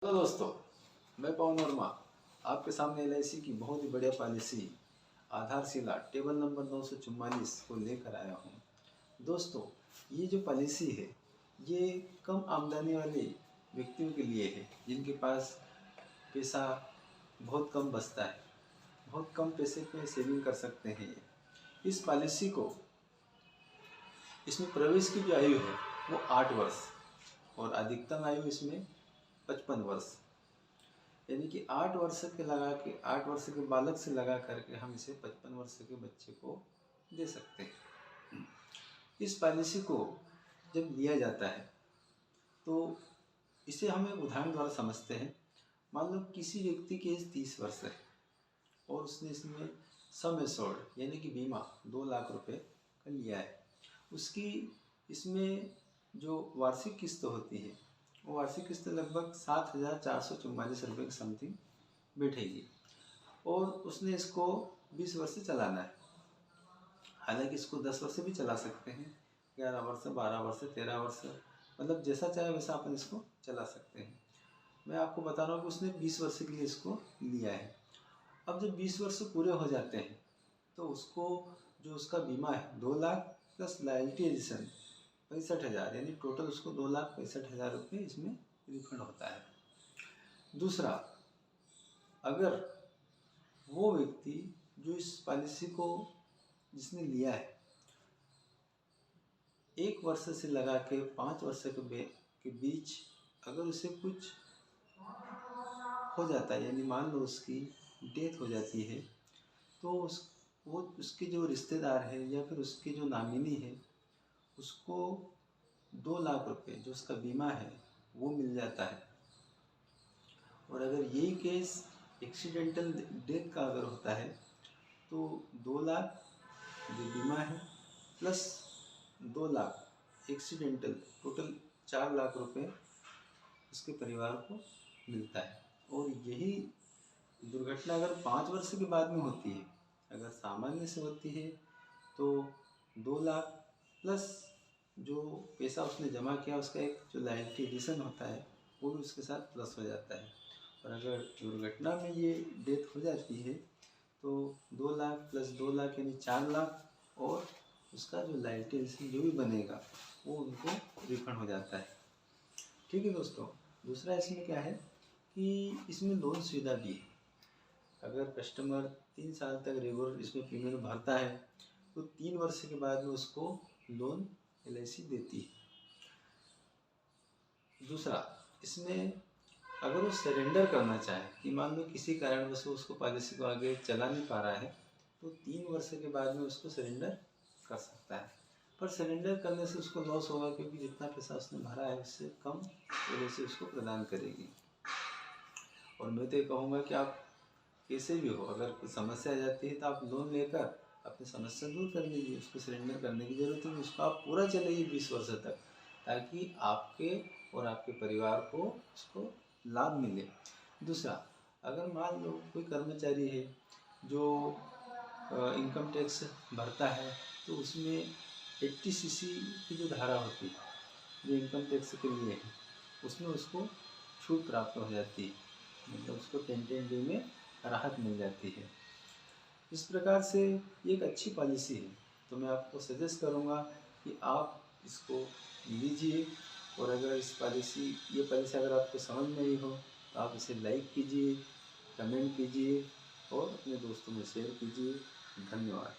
Hello दोस्तों, मैं पवन वर्मा आपके सामने एलआईसी की बहुत ही बढ़िया पॉलिसी आधारशिला टेबल नंबर 944 को लेकर आया हूँ। दोस्तों, ये जो पॉलिसी है ये कम आमदनी वाले व्यक्तियों के लिए है जिनके पास पैसा बहुत कम बचता है, बहुत कम पैसे पे सेविंग कर सकते हैं। इस पॉलिसी को इसमें प्रवेश की जो आयु है वो 8 वर्ष और अधिकतम आयु इसमें 55 वर्ष, यानी कि 8 वर्ष के बालक से लगा करके हम इसे 55 वर्ष के बच्चे को दे सकते हैं। इस पॉलिसी को जब लिया जाता है तो इसे हम एक उदाहरण द्वारा समझते हैं। मान लो किसी व्यक्ति की एज 30 वर्ष है और उसने इसमें सम एश्योर्ड यानी कि बीमा 2 लाख रुपए का लिया है। उसकी इसमें जो वार्षिक किस्त होती है वो वार्षिक किस्त लगभग 7,444 रुपये की समथिंग बैठेगी और उसने इसको 20 वर्ष से चलाना है। हालांकि इसको 10 वर्ष से भी चला सकते हैं, 11 वर्ष, 12 वर्ष, 13 वर्ष, मतलब जैसा चाहे वैसा अपन इसको चला सकते हैं। मैं आपको बता रहा हूँ कि उसने 20 वर्ष के लिए इसको लिया है। अब जब 20 वर्ष पूरे हो जाते हैं तो उसको जो उसका बीमा है 2 लाख प्लस लॉयल्टी एडिशन 65,000, यानी टोटल उसको 2,65,000 रुपये इसमें रिफंड होता है। दूसरा, अगर वो व्यक्ति जो इस पॉलिसी को जिसने लिया है 1 वर्ष से लगा के 5 वर्ष के बीच अगर उसे कुछ हो जाता है, यानी मान लो उसकी डेथ हो जाती है, तो उसके जो रिश्तेदार है या फिर उसके जो नामिनी है उसको 2 लाख रुपए जो उसका बीमा है वो मिल जाता है। और अगर यही केस एक्सीडेंटल डेथ का अगर होता है तो 2 लाख जो बीमा है plus 2 lakh accidental, total 4 lakh रुपए उसके परिवार को मिलता है। और यही दुर्घटना अगर 5 वर्ष के बाद में होती है, अगर सामान्य से होती है तो 2 लाख प्लस जो पैसा उसने जमा किया उसका एक जो लॉयल्टी एडिशन होता है वो भी उसके साथ प्लस हो जाता है। और अगर दुर्घटना में ये डेथ हो जाती है तो 2 लाख प्लस 2 लाख यानी 4 लाख और उसका जो लॉयल्टी एडिशन जो भी बनेगा वो उनको रिफंड हो जाता है। ठीक है दोस्तों, दूसरा इसमें क्या है कि इसमें लोन सुविधा भी है। अगर कस्टमर 3 साल तक रेगुलर इसमें प्रीमियम भरता है तो 3 वर्ष के बाद में उसको लोन एलआईसी देती है। दूसरा, इसमें अगर वो सरेंडर करना चाहे कि मान लो किसी कारणवश उसको पॉलिसी को आगे चला नहीं पा रहा है तो 3 वर्ष के बाद में उसको सरेंडर कर सकता है। पर सरेंडर करने से उसको लॉस होगा क्योंकि जितना पैसा उसने भरा है उससे कम एलआईसी उसको प्रदान करेगी। और मैं तो ये कहूँगा कि आप कैसे भी हो, अगर कोई समस्या आ जाती है तो आप लोन लेकर अपनी समस्या दूर कर लीजिए। उसको सरेंडर करने की ज़रूरत नहीं, उसको आप पूरा चलाइए 20 वर्ष तक, ताकि आपके और आपके परिवार को उसको लाभ मिले। दूसरा, अगर मान लो कोई कर्मचारी है जो इनकम टैक्स भरता है तो उसमें 80 सीसी की जो धारा होती है जो इनकम टैक्स के लिए है उसमें उसको छूट प्राप्त हो जाती है, मतलब उसको 10 डे में राहत मिल जाती है। इस प्रकार से ये एक अच्छी पॉलिसी है, तो मैं आपको सजेस्ट करूँगा कि आप इसको लीजिए। और अगर ये पॉलिसी अगर आपको समझ में आई हो तो आप इसे लाइक कीजिए, कमेंट कीजिए और अपने दोस्तों में शेयर कीजिए। धन्यवाद।